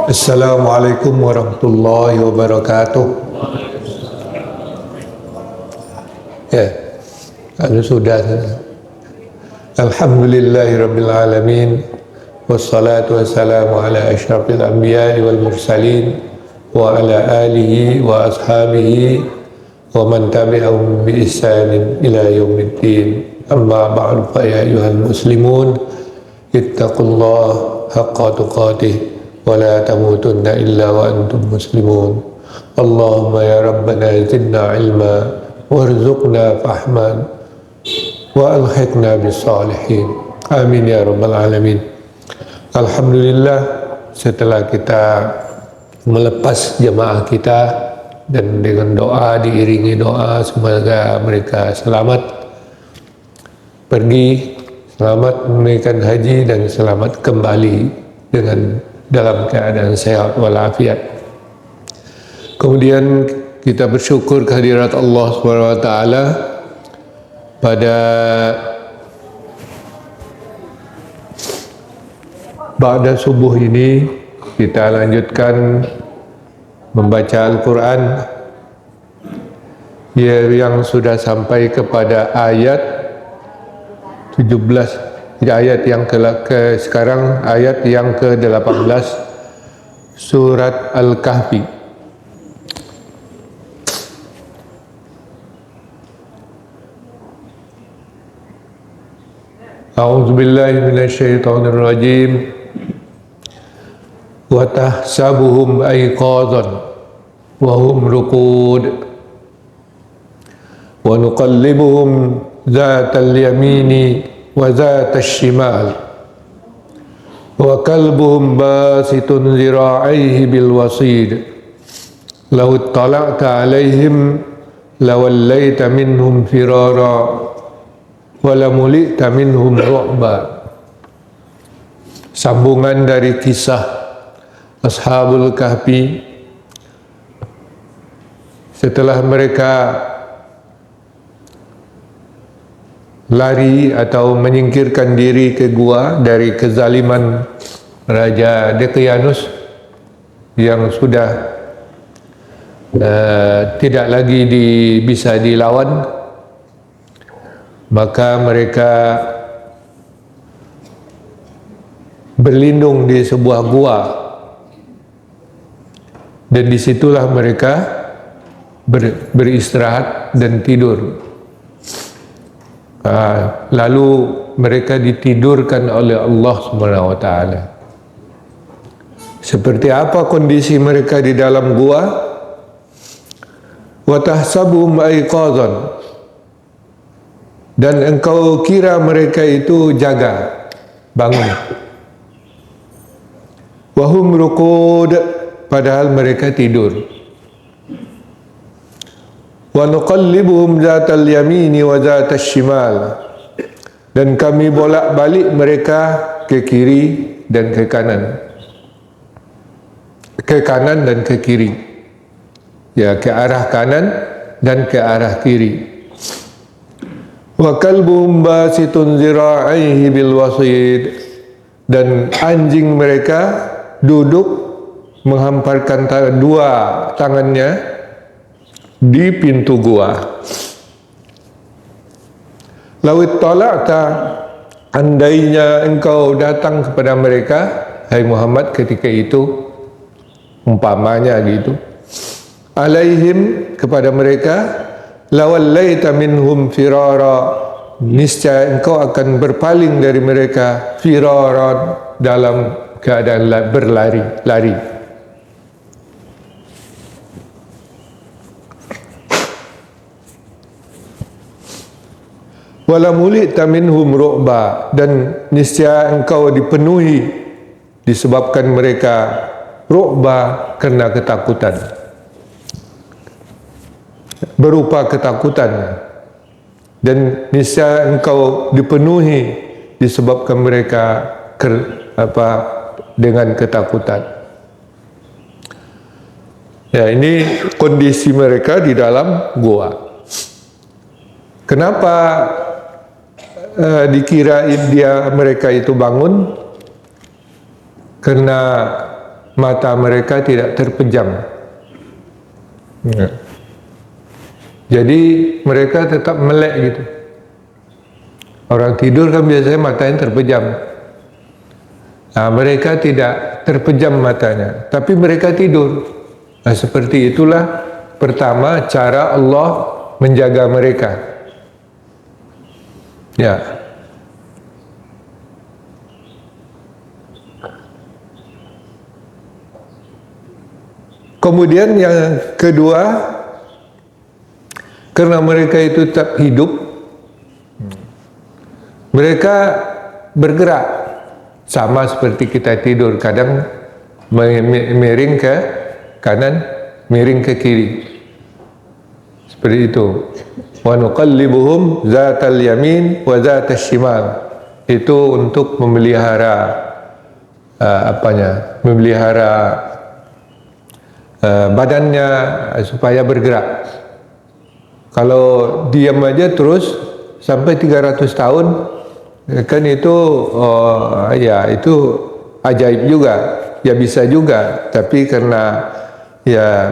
Assalamualaikum warahmatullahi wabarakatuh. Ya, kalau sudah. Alhamdulillahirabbil alamin. Wassalatu wassalamu ala asyrafil anbiya'i wal mursalin wa ala alihi wa ashabihi wa man tabi'ahum bi ihsanin ila yaumiddin. Amma ba'du, fa ya ayyuhal muslimun ittaqullaha haqqa tuqatih wa la tamutunna illa wa antum muslimun. Allahumma ya rabbana zidna ilma warzuqna fahman wa alhiqna bis salihin. Amin ya rabbal alamin. Alhamdulillah, setelah kita melepas jemaah kita dan dengan doa, diiringi doa semoga mereka selamat pergi, selamat menunaikan haji dan selamat kembali dengan dalam keadaan sehat walafiat. Kemudian kita bersyukur kehadirat Allah SWT pada ba'da subuh ini kita lanjutkan membaca Al-Quran yang sudah sampai kepada ayat 17, ayat yang sekarang ayat yang ke-18 surat Al-Kahfi. A'udzubillahi minasyaitonir rajim. Wa tahsabuhum ayqadhan wa hum ruqud wa nuqallibuhum zatal yamini wa zatal shimal wa kalbuhum basitun zira'aihi bil wasid law ittala'ta alaihim lawallaita minhum firara wa lamulita minhum ru'ba. Sambungan dari kisah Ashabul Kahfi setelah mereka lari atau menyingkirkan diri ke gua dari kezaliman Raja Daqyanus yang sudah tidak lagi bisa dilawan, maka mereka berlindung di sebuah gua dan disitulah mereka beristirahat dan tidur. Lalu mereka ditidurkan oleh Allah SWT. Seperti apa kondisi mereka di dalam gua? Wa tahsabuhum ayqadhan, dan engkau kira mereka itu jaga, bangun. Wa hum ruqud, padahal mereka tidur. Wa nuqallibuhum zatal yamini wa zatal shimal, dan kami bolak-balik mereka ke kiri dan ke kanan. Ke kanan dan ke kiri. Ya, ke arah kanan dan ke arah kiri. Wa kalbuhum basitun zira'aihi bil wasid, dan anjing mereka duduk menghamparkan dua tangannya di pintu gua. Lawit tala'ta, andainya engkau datang kepada mereka, hai Muhammad, ketika itu, umpamanya gitu, alaihim, kepada mereka, lawallaita minhum firara, niscaya engkau akan berpaling dari mereka, firaran, dalam keadaan berlari. Wala mulita minhum ru'ba, dan niscaya engkau dipenuhi disebabkan mereka ru'ba, karena ketakutan, berupa ketakutan, dan niscaya engkau dipenuhi disebabkan mereka dengan ketakutan. Ya, ini kondisi mereka di dalam gua. Kenapa dikira mereka itu bangun? Karena mata mereka tidak terpejam. Ya. Jadi mereka tetap melek gitu. Orang tidur kan biasanya matanya terpejam. Nah, mereka tidak terpejam matanya, tapi mereka tidur. Nah, seperti itulah pertama cara Allah menjaga mereka. Ya. Kemudian yang kedua, karena mereka itu tetap hidup, mereka bergerak sama seperti kita tidur, kadang miring ke kanan, miring ke kiri, seperti itu. Wa nuqallibuhum zatal yamin wa zatal shimal. Itu untuk memelihara memelihara badannya supaya bergerak. Kalau diam aja terus sampai 300 tahun, kan itu ya itu ajaib juga, ya bisa juga. Tapi karena ya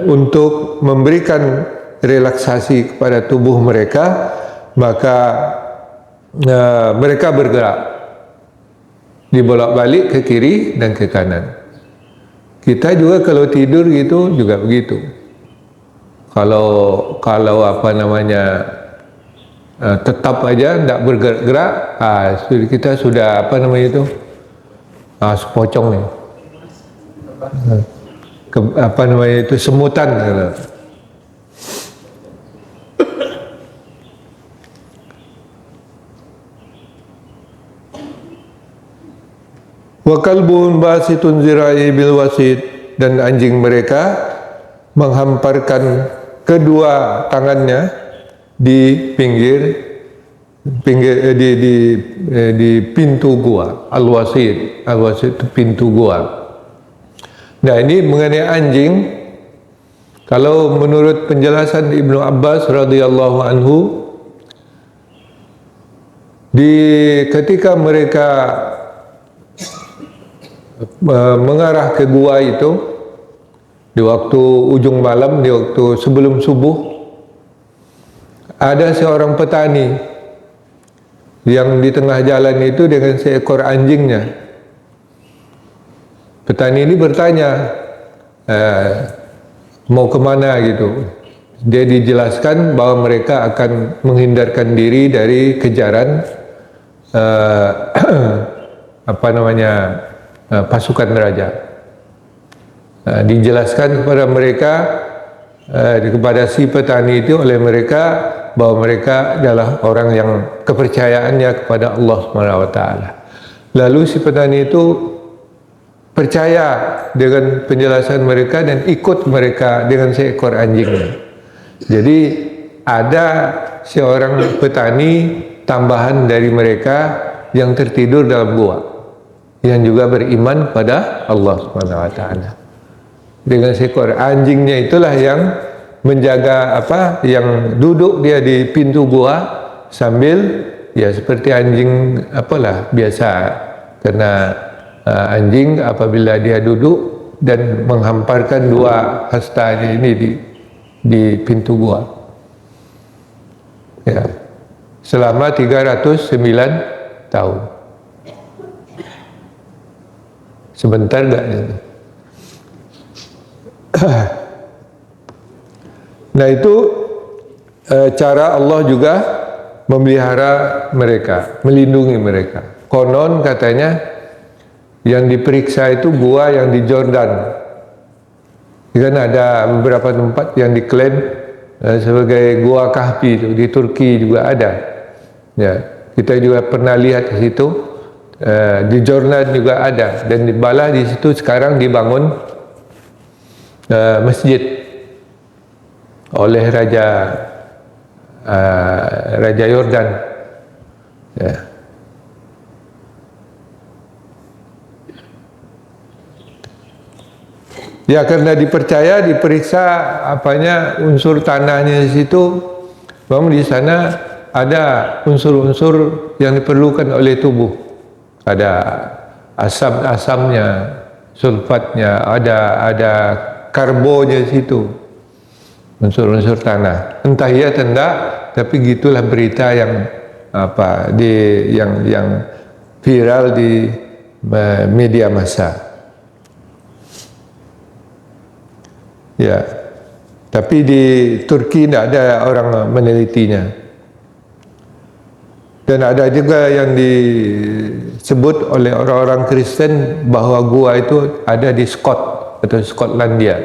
untuk memberikan relaksasi kepada tubuh mereka, maka mereka bergerak, dibolak-balik ke kiri dan ke kanan. Kita juga kalau tidur gitu juga begitu. Kalau apa namanya tetap aja tidak bergerak, kita sudah apa namanya itu sepocong nih, apa namanya itu semutan. Wa kalbun basitun zira'i bil wasit, dan anjing mereka menghamparkan kedua tangannya di di pintu gua. Al-wasit itu pintu gua. Nah, ini mengenai anjing, kalau menurut penjelasan Ibnu Abbas radhiyallahu anhu, ketika mereka mengarah ke gua itu di waktu ujung malam, di waktu sebelum subuh, ada seorang petani yang di tengah jalan itu dengan seekor anjingnya. Petani ini bertanya mau kemana gitu. Dia dijelaskan bahwa mereka akan menghindarkan diri dari kejaran pasukan raja. Dijelaskan kepada mereka, kepada si petani itu oleh mereka, bahwa mereka adalah orang yang kepercayaannya kepada Allah SWT. Lalu si petani itu percaya dengan penjelasan mereka dan ikut mereka dengan seekor anjingnya. Jadi ada seorang petani tambahan dari mereka yang tertidur dalam gua, yang juga beriman pada Allah SWT. Dengan seekor anjingnya itulah yang menjaga yang duduk dia di pintu gua sambil ya seperti anjing biasa, karena anjing apabila dia duduk dan menghamparkan dua hastanya ini di pintu gua, ya, selama 309 tahun. Sebentar gak itu? Nah, itu cara Allah juga memelihara mereka, melindungi mereka. Konon katanya yang diperiksa itu gua yang di Jordan. Kan ada beberapa tempat yang diklaim sebagai gua Kahfi, itu di Turki juga ada. Ya, kita juga pernah lihat di situ. Di Jordan juga ada, dan di Bala di situ sekarang dibangun masjid oleh Raja Yordan. Ya. Ya, karena diperiksa unsur tanahnya di situ, memang di sana ada unsur-unsur yang diperlukan oleh tubuh. Ada asam-asamnya sulfatnya, ada karbonya situ, unsur-unsur tanah. Entah iya atau enggak, tapi gitulah berita yang yang viral di media massa. Ya, tapi di Turki tidak ada orang menelitinya. Dan ada juga yang disebut oleh orang-orang Kristen bahwa gua itu ada di atau Skotlandia.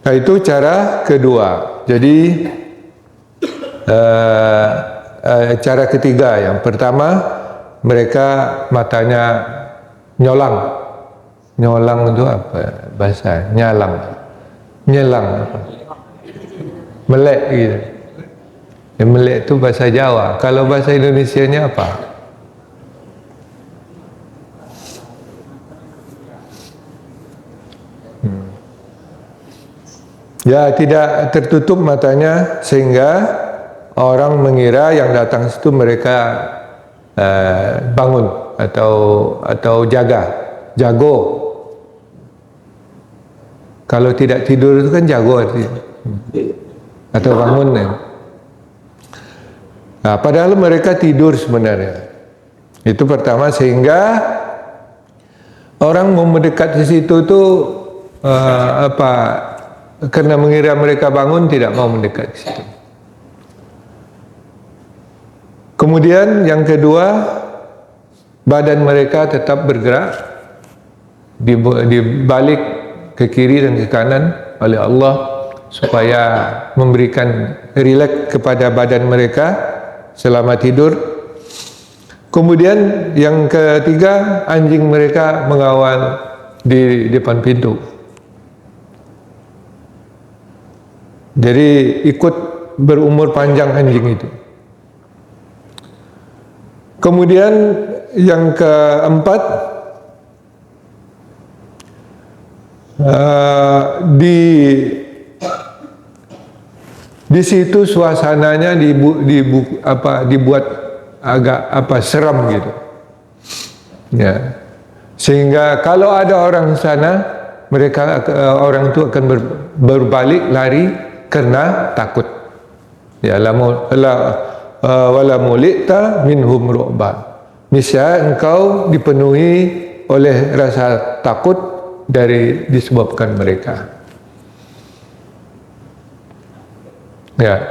Nah, itu cara kedua. Jadi cara ketiga, yang pertama mereka matanya nyolang. Nyolang itu apa bahasa? Nyelang apa? Melek gitu. Ya, melek itu bahasa Jawa. Kalau bahasa Indonesianya apa? Ya, tidak tertutup matanya sehingga orang mengira yang datang situ mereka bangun atau jago. Kalau tidak tidur itu kan jago artinya. Atau bangun ya. Nah, padahal mereka tidur sebenarnya. Itu pertama, sehingga orang mau mendekat ke situ tuh karena mengira mereka bangun, tidak mau mendekat ke situ. Kemudian yang kedua, badan mereka tetap bergerak, dibalik ke kiri dan ke kanan oleh Allah supaya memberikan rileks kepada badan mereka selama tidur. Kemudian yang ketiga, anjing mereka mengawal di depan pintu. Jadi ikut berumur panjang anjing itu. Kemudian yang keempat, di situ suasananya dibuat agak seram gitu. Ya. Sehingga kalau ada orang sana, orang itu akan berbalik lari karena takut. Ya, wala mulita minhum ru'ba. Misal engkau dipenuhi oleh rasa takut disebabkan mereka. Ya.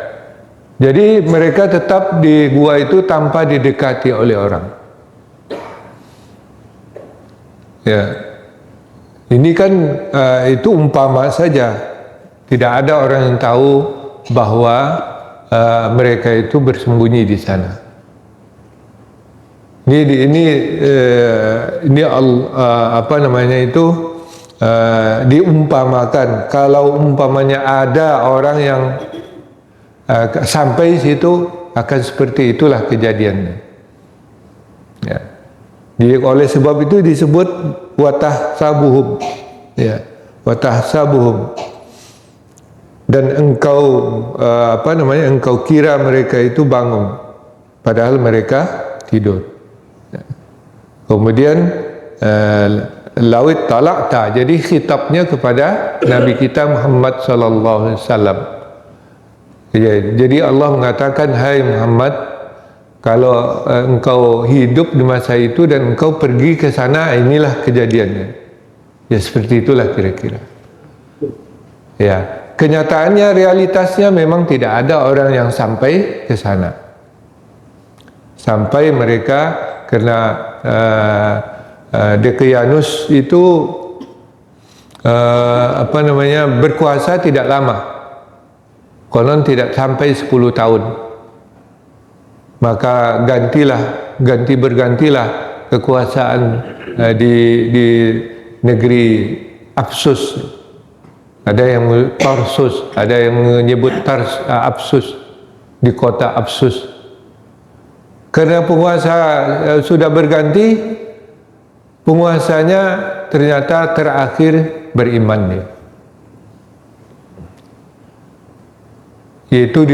Jadi mereka tetap di gua itu tanpa didekati oleh orang. Ya. Ini kan itu umpama saja. Tidak ada orang yang tahu bahwa mereka itu bersembunyi di sana. Ini apa namanya itu? Diumpamakan, kalau umpamanya ada orang yang sampai situ, akan seperti itulah kejadiannya. Ya. Jadi oleh sebab itu disebut watahsabuhum, ya, watahsabuhum. Dan engkau engkau kira mereka itu bangun, padahal mereka tidur. Ya. Kemudian lawit talaqta, jadi khitabnya kepada Nabi kita Muhammad sallallahu alaihi wasallam. Jadi Allah mengatakan, hai Muhammad, kalau engkau hidup di masa itu dan engkau pergi ke sana, inilah kejadiannya. Ya, seperti itulah kira-kira. Ya, kenyataannya, realitasnya memang tidak ada orang yang sampai ke sana. Sampai mereka karena Dekianus itu berkuasa tidak lama, konon tidak sampai 10 tahun. Maka bergantilah kekuasaan di negeri Apsus. Ada yang Tarsus, ada yang menyebut Apsus, di kota Apsus. Karena penguasa sudah berganti, penguasanya ternyata terakhir beriman dia. yaitu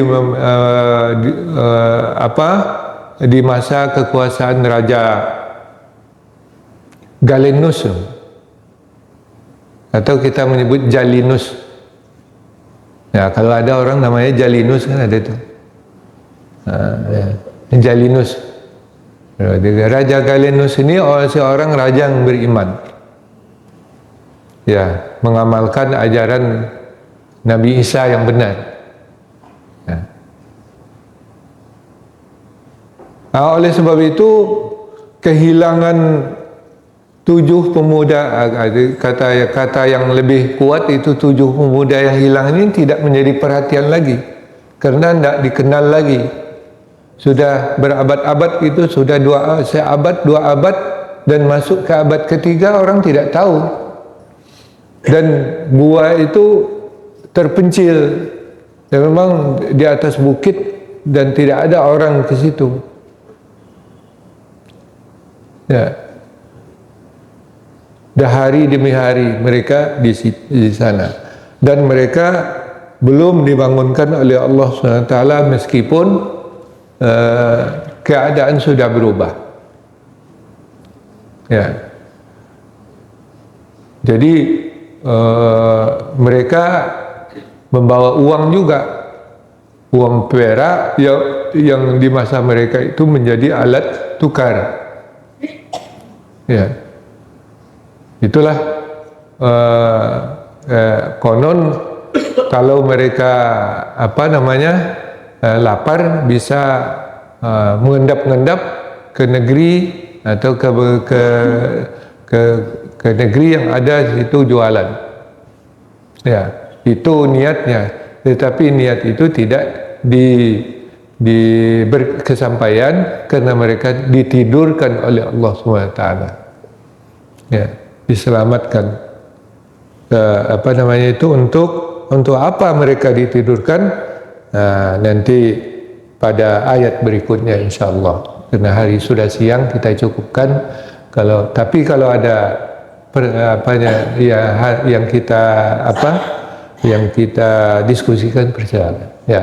di masa kekuasaan Raja Galenus, atau kita menyebut Jalinus. Ya, kalau ada orang namanya Jalinus kan ada itu. Ya. Jalinus. Raja Galenus ini seorang raja yang beriman. Ya, mengamalkan ajaran Nabi Isa yang benar. Ya. Oleh sebab itu kehilangan 7 pemuda, kata yang lebih kuat itu 7 pemuda yang hilang ini tidak menjadi perhatian lagi, karena tidak dikenal lagi. Sudah berabad-abad itu, sudah seabad, 2 abad, dan masuk ke abad ketiga orang tidak tahu. Dan gua itu terpencil, dan memang di atas bukit dan tidak ada orang ke situ. Ya. Dah hari demi hari mereka di sana, dan mereka belum dibangunkan oleh Allah SWT meskipun keadaan sudah berubah. Ya. Jadi mereka membawa uang juga, uang perak yang di masa mereka itu menjadi alat tukar. Ya. Itulah konon kalau mereka lapar bisa mengendap-endap ke negeri atau ke negeri yang ada itu jualan. Ya, itu niatnya. Tetapi niat itu tidak berkesampaian karena mereka ditidurkan oleh Allah SWT. Ya, diselamatkan. Untuk apa mereka ditidurkan? Nanti pada ayat berikutnya insyaallah. Karena hari sudah siang, kita cukupkan. Tapi kalau ada yang kita diskusikan, persilakan. Ya.